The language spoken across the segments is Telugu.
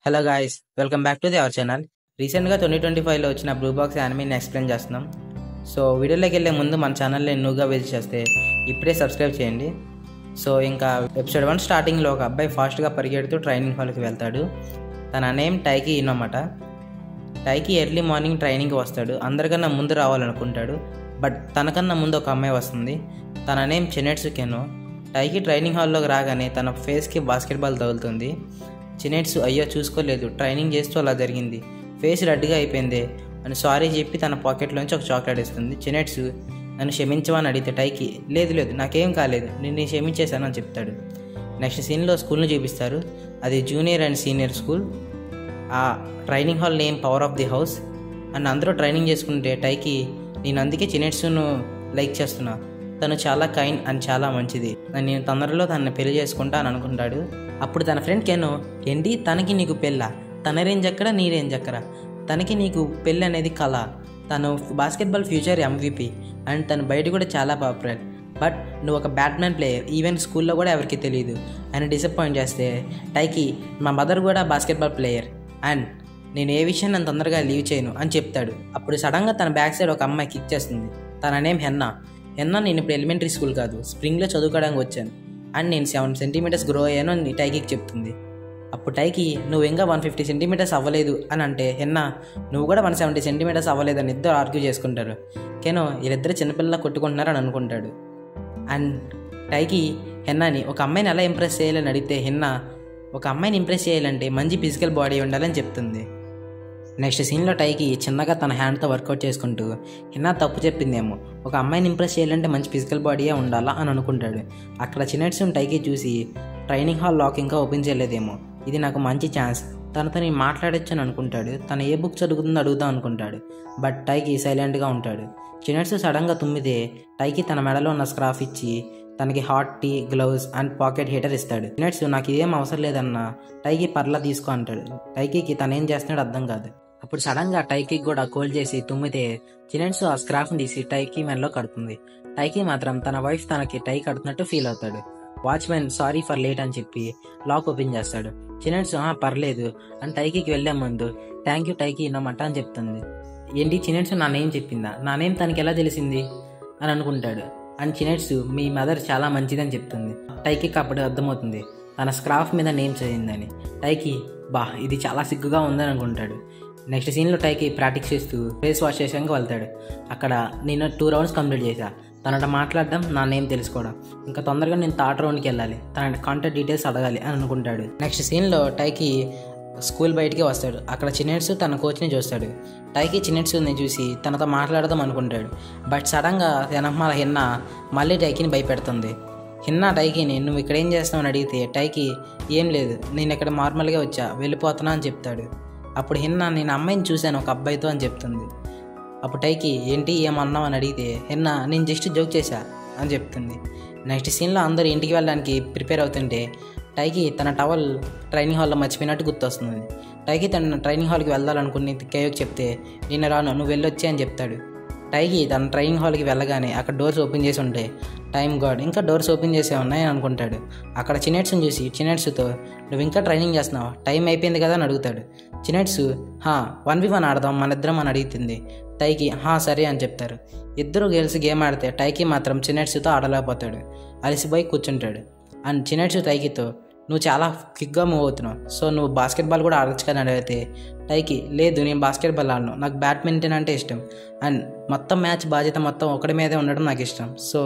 Hello guys, welcome back to our channel. రీసెంట్గా 2025లో వచ్చిన బ్లూ బాక్స్ యానిమేని ఎక్స్ప్లెయిన్ చేస్తున్నాం. సో వీడియోలోకి వెళ్ళే ముందు మన ఛానల్ని న్యూగా విజిట్ చేస్తే ఇప్పుడే సబ్స్క్రైబ్ చేయండి. సో ఇంకా ఎపిసోడ్ 1 స్టార్టింగ్లో ఒక అబ్బాయి ఫాస్ట్గా పరిగెడుతూ ట్రైనింగ్ హాల్కి వెళ్తాడు. తన నేమ్ టైకీ అన్నమాట. టైకీ ఎర్లీ మార్నింగ్ ట్రైనింగ్కి వస్తాడు. అందరికన్నా ముందు రావాలనుకుంటాడు. బట్ తనకన్నా ముందు ఒక అమ్మాయి వస్తుంది. తన నేమ్ చినెట్సు కెనో. టైకీ ట్రైనింగ్ హాల్లోకి రాగానే తన ఫేస్కి బాస్కెట్బాల్ తగులుతుంది. చినెట్సు అయ్యో చూసుకోలేదు, ట్రైనింగ్ చేస్తూ అలా జరిగింది, ఫేస్ రెడ్గా అయిపోయింది అని సారీ చెప్పి తన పాకెట్లోంచి ఒక చాక్లెట్ ఇస్తుంది. చినెట్సు నన్ను క్షమించమని అడిగితే టైకీ లేదు నాకేం కాలేదు, నిన్ను క్షమించేశాను అని చెప్తాడు. నెక్స్ట్ సీన్లో స్కూల్ని చూపిస్తారు. అది జూనియర్ అండ్ సీనియర్ స్కూల్. ఆ training hall name power of the house. And అందరూ ట్రైనింగ్ చేసుకుంటే టైకీ నేను అందుకే చినెట్సును లైక్ చేస్తున్నా, తను చాలా కైండ్ అండ్ చాలా మంచిది, నేను తొందరలో తనని పెళ్లి చేసుకుంటా అని అనుకుంటాడు. అప్పుడు తన ఫ్రెండ్ కెనో ఏంటి తనకి నీకు పెళ్ళా, తన రేంజ్ ఎక్కడ నీ రేంజ్ ఎక్కడ, తనకి నీకు పెళ్ళి అనేది కళ, తను బాస్కెట్బాల్ ఫ్యూచర్ MVP అండ్ తను బయట కూడా చాలా పాపులర్, బట్ నువ్వు ఒక బ్యాట్మెన్ ప్లేయర్, ఈవెన్ స్కూల్లో కూడా ఎవరికి తెలియదు అని డిసప్పాయింట్ చేస్తే టైకీ మా మదర్ కూడా బాస్కెట్బాల్ ప్లేయర్ అండ్ నేను ఏ విషయం నన్ను తొందరగా లీవ్ చేయను అని చెప్తాడు. అప్పుడు సడన్గా తన బ్యాక్ సైడ్ ఒక అమ్మాయి కిక్ చేస్తుంది. తన నేమ్ హెన్నా. నేను ఇప్పుడు ఎలిమెంటరీ స్కూల్ కాదు, స్ప్రింగ్లో చదువుకోవడానికి వచ్చాను అండ్ నేను 7 సెంటీమీటర్స్ గ్రో అయ్యాను అని టైకీకి చెప్తుంది. అప్పుడు టైకీ నువ్వు ఇంకా 150 సెంటీమీటర్స్ అవ్వలేదు అని అంటే హెన్నా నువ్వు కూడా 170 సెంటీమీటర్స్ అవ్వలేదని ఇద్దరు ఆర్గ్యూ చేసుకుంటారు. కెనో వీళ్ళిద్దరు చిన్నపిల్లలా కొట్టుకుంటున్నారు అని అనుకుంటాడు. అండ్ టైకీ హెన్నాని ఒక అమ్మాయిని ఎలా ఇంప్రెస్ చేయాలని అడిగితే హెన్నా ఒక అమ్మాయిని ఇంప్రెస్ చేయాలంటే మంచి ఫిజికల్ బాడీ ఉండాలని చెప్తుంది. నెక్స్ట్ సీన్లో టైకీ చిన్నగా తన హ్యాండ్తో వర్కౌట్ చేసుకుంటూ హెన్నా తప్పు చెప్పిందేమో, ఒక అమ్మాయిని ఇంప్రెస్ చేయాలంటే మంచి ఫిజికల్ బాడీయే ఉండాలా అని అనుకుంటాడు. అక్కడ చినెట్సుని టైకీ చూసి ట్రైనింగ్ హాల్ లాక్ ఇంకా ఓపెన్ చేయలేదేమో, ఇది నాకు మంచి ఛాన్స్, తనతో నేను మాట్లాడచ్చు అని అనుకుంటాడు. తను ఏ బుక్ చదువుతుందో అడుగుదాం అనుకుంటాడు. బట్ టైకీ సైలెంట్గా ఉంటాడు. చినెట్సు సడన్గా తుమ్మితే టైకీ తన మెడలో ఉన్న స్క్రాఫ్ ఇచ్చి తనకి hot tea, gloves and pocket heater ఇస్తాడు. చినెట్సు నాకు ఇదేం అవసరం లేదన్నా టైకీ పర్లా తీసుకో అంటాడు. టైకీకి తనేం చేస్తున్నాడు అర్థం కాదు. అప్పుడు సడన్గా టైకీకి కూడా కోల్డ్ చేసి తుమ్మితే చినెట్సు ఆ స్క్రాఫ్ని తీసి టైకీ మెడలో కడుతుంది. టైకీ మాత్రం తన వైఫ్ తనకి టై కడుతున్నట్టు ఫీల్ అవుతాడు. వాచ్మెన్ సారీ ఫర్ లేట్ అని చెప్పి లాక్ ఓపెన్ చేస్తాడు. చినెట్సు పర్లేదు అని టైకీకి వెళ్ళే ముందు థ్యాంక్ యూ టైకీ ఇన్నమాట అని చెప్తుంది. ఏంటి చినెట్సు నా నేమ్ చెప్పిందా, నా నేమ్ తనకి ఎలా తెలిసింది అని అనుకుంటాడు. అండ్ చినెట్సు మీ మదర్ చాలా మంచిదని చెప్తుంది. టైకీకి అప్పుడు అర్థమవుతుంది తన స్క్రాఫ్ మీద నేమ్ చదివిందని. టైకీ ఇది చాలా సిగ్గుగా ఉందని అనుకుంటాడు. నెక్స్ట్ సీన్లో టైకీ ప్రాక్టీస్ చేస్తూ ఫేస్ వాష్ చేసాక వెళ్తాడు. అక్కడ నేను 2 రౌండ్స్ కంప్లీట్ చేశా, తనట మాట్లాడడం, నా నేమ్ తెలుసుకోవడం, ఇంకా తొందరగా నేను 3rd రౌండ్కి వెళ్ళాలి, తన కాంటాక్ట్ డీటెయిల్స్ అడగాలి అని అనుకుంటాడు. నెక్స్ట్ సీన్లో టైకీ స్కూల్ బయటికి వస్తాడు. అక్కడ చినెట్సు తన కోచ్ని చూస్తాడు. టైకీ చినెట్సుని చూసి తనతో మాట్లాడదాం అనుకుంటాడు. బట్ సడన్గా వెనకమాల హెన్నా మళ్ళీ టైకీని భయపెడుతుంది. హెన్నా టైకీని నువ్వు ఇక్కడ ఏం చేస్తావు అని అడిగితే టైకీ ఏం లేదు, నేను ఇక్కడ నార్మల్గా వచ్చా, వెళ్ళిపోతున్నా అని చెప్తాడు. అప్పుడు హెన్నా నేను అమ్మాయిని చూశాను ఒక అబ్బాయితో అని చెప్తుంది. అప్పుడు టైకీ ఏంటి ఏమన్నావు అని అడిగితే హెన్నా నేను జస్ట్ జోక్ చేశా అని చెప్తుంది. నెక్స్ట్ సీన్లో అందరూ ఇంటికి వెళ్ళడానికి ప్రిపేర్ అవుతుంటే టైకీ తన టవల్ ట్రైనింగ్ హాల్లో మర్చిపోయినట్టు గుర్తొస్తుంది. టైకీ తన ట్రైనింగ్ హాల్కి వెళ్ళాలనుకుని కేయోకి చెప్తే నేను రాను, నువ్వు వెళ్ళొచ్చే అని చెప్తాడు. టైకీ తన ట్రైనింగ్ హాల్కి వెళ్ళగానే అక్కడ డోర్స్ ఓపెన్ చేసి ఉంటాయి. టైమ్ గాడ్ ఇంకా డోర్స్ ఓపెన్ చేసే ఉన్నాయని అనుకుంటాడు. అక్కడ చినెట్సుని చూసి చినెట్సుతో నువ్వు ఇంకా ట్రైనింగ్ చేస్తున్నావు, టైం అయిపోయింది కదా అని అడుగుతాడు. చినెట్సు 1v1 ఆడదాం మన ఇద్దరం అని అడుగుతుంది. టైకీ సరే అని చెప్తారు. ఇద్దరు గర్ల్స్ గేమ్ ఆడితే టైకీ మాత్రం చినెట్సుతో ఆడలేకపోతాడు, అలసిపోయి కూర్చుంటాడు. అండ్ చినెట్సు టైకీతో నువ్వు చాలా క్విక్గా మూవ్ అవుతున్నావు, సో నువ్వు బాస్కెట్బాల్ కూడా ఆడొచ్చు కదా అని అడిగితే టైకీ లేదు నేను బాస్కెట్బాల్ ఆడను, నాకు బ్యాడ్మింటన్ అంటే ఇష్టం అండ్ మొత్తం మ్యాచ్ బాధ్యత మొత్తం ఒకటి మీదే ఉండడం నాకు ఇష్టం, సో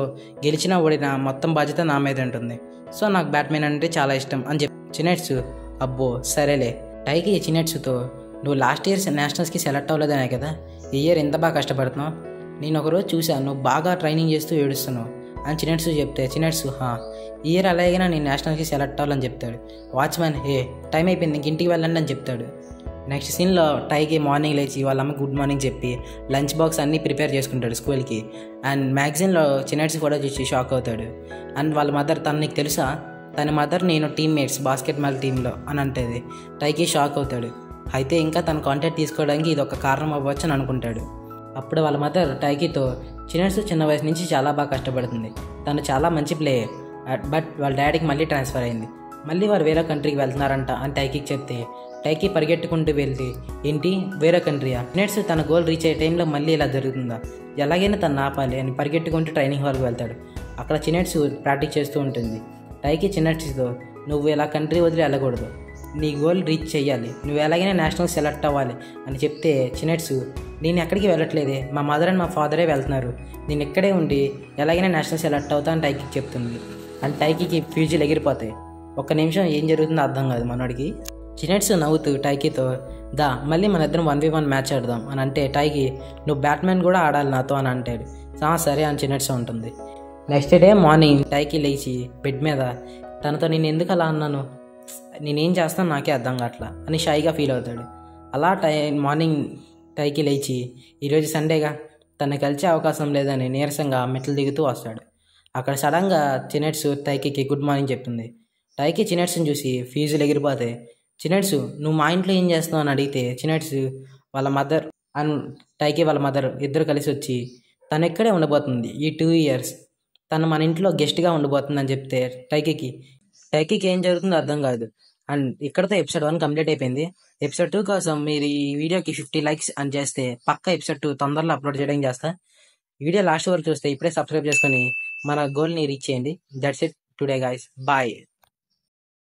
గెలిచినా ఓడినా మొత్తం బాధ్యత నా మీద ఉంటుంది, సో నాకు బ్యాడ్మింటన్ అంటే చాలా ఇష్టం అని చెప్పి చినెట్సు అబ్బో సరేలే. టైకీ చినెట్సుతో నువ్వు లాస్ట్ ఇయర్ నేషనల్స్కి సెలెక్ట్ అవ్వలేదనే కదా ఈ ఇయర్ ఎంత బాగా కష్టపడుతున్నావు, నేను ఒకరోజు చూశాను నువ్వు బాగా ట్రైనింగ్ చేస్తూ ఏడుస్తున్నావు అని చినెట్సు చెప్తే చినెట్సు ఈ ఇయర్ అలాగైనా నేను నేషనల్కి సెలెక్ట్ అవ్వాలని చెప్తాడు. వాచ్మెన్ టైం అయిపోయింది ఇంక ఇంటికి వెళ్ళండి అని చెప్తాడు. నెక్స్ట్ సీన్లో టైకీ మార్నింగ్ లేచి వాళ్ళ అమ్మ గుడ్ మార్నింగ్ చెప్పి లంచ్ బాక్స్ అన్నీ ప్రిపేర్ చేసుకుంటాడు స్కూల్కి. అండ్ మ్యాగజైన్లో చినెట్సు ఫోటో చూసి షాక్ అవుతాడు. అండ్ వాళ్ళ మదర్ నీకు తెలుసా, తన మదర్ నేను టీమ్మేట్స్ బాస్కెట్బాల్ టీంలో అని అంటేది. టైకీ షాక్ అవుతాడు. అయితే ఇంకా తన కాంటాక్ట్ తీసుకోవడానికి ఇది ఒక కారణం అవ్వచ్చు అని అనుకుంటాడు. అప్పుడు వాళ్ళ మదర్ టైకీతో చినెట్సు చిన్న వయసు నుంచి చాలా బాగా కష్టపడుతుంది, తను చాలా మంచి ప్లేయర్, బట్ వాళ్ళ డాడీకి మళ్ళీ ట్రాన్స్ఫర్ అయింది, మళ్ళీ వారు వేరే కంట్రీకి వెళ్తున్నారంట అని టైకీకి చెప్తే టైకి పరిగెట్టుకుంటూ వెళ్తే ఏంటి వేరే కంట్రీయా, చినెట్సు తన గోల్ రీచ్ అయ్యే టైంలో మళ్ళీ ఇలా జరుగుతుందా, ఎలాగైనా తను ఆపాలి అని పరిగెట్టుకుంటూ ట్రైనింగ్ హాల్కి వెళ్తాడు. అక్కడ చినెట్సు ప్రాక్టీస్ చేస్తూ ఉంటుంది. టైకి చినెట్సుతో నువ్వు ఇలా కంట్రీ వదిలి వెళ్ళకూడదు, నీ గోల్ రీచ్ చేయాలి, నువ్వు ఎలాగైనా నేషనల్ సెలెక్ట్ అవ్వాలి అని చెప్తే చినెట్సు నేను ఎక్కడికి వెళ్ళట్లేదే, మా మదర్ అండ్ మా ఫాదరే వెళ్తున్నారు, నేను ఇక్కడే ఉండి ఎలాగైనా నేషనల్ సెలెక్ట్ అవుతా అని టైకి చెప్తుంది. అండ్ టైకి ఫ్యూజులు ఎగిరిపోతాయి. ఒక్క నిమిషం ఏం జరుగుతుందో అర్థం కాదు మనోడికి. చినెట్సు నవ్వుతూ టైకితో దా మళ్ళీ మన ఇద్దరం 1v1 మ్యాచ్ ఆడదాం అని అంటే టైకి నువ్వు బ్యాట్మెన్ కూడా ఆడాలి నాతో అని అంటాడు. సరే అని చినెట్సు ఉంటుంది. నెక్స్ట్ డే మార్నింగ్ టైకి లేచి బెడ్ మీద తనతో నేను ఎందుకు అలా అన్నాను, నేనేం చేస్తాను నాకే అర్థం కావట్లా అని షైగా ఫీల్ అవుతాడు. అలా మార్నింగ్ టైకి లేచి ఈరోజు సండేగా తను కలిసే అవకాశం లేదని నీరసంగా మెట్లు దిగుతూ వస్తాడు. అక్కడ సడన్గా చినెట్సు టైకి గుడ్ మార్నింగ్ చెప్తుంది. టైకి చినెట్సుని చూసి ఫీజులు ఎగిరిపోతాయి. చినెట్సు నువ్వు మా ఇంట్లో ఏం చేస్తున్నావు అని అడిగితే చినెట్సు వాళ్ళ మదర్ అండ్ టైకి వాళ్ళ మదర్ ఇద్దరు కలిసి వచ్చి తను ఇక్కడే ఉండబోతుంది ఈ 2 years, తను మన ఇంట్లో గెస్ట్గా ఉండబోతుంది అని చెప్తే టైకి ఏం జరుగుతుందో అర్థం కాదు. అండ్ ఇక్కడతో ఎపిసోడ్ 1 కంప్లీట్ అయిపోయింది. ఎపిసోడ్ 2 కోసం మీరు ఈ వీడియోకి 50 likes అని చేస్తే పక్క ఎపిసోడ్ 2 తొందరలో అప్లోడ్ చేయడం చేస్తా. వీడియో లాస్ట్ వరకు చూస్తే ఇప్పుడే సబ్స్క్రైబ్ చేసుకొని మన గోల్ని రీచ్ చేయండి. That's it today guys, bye.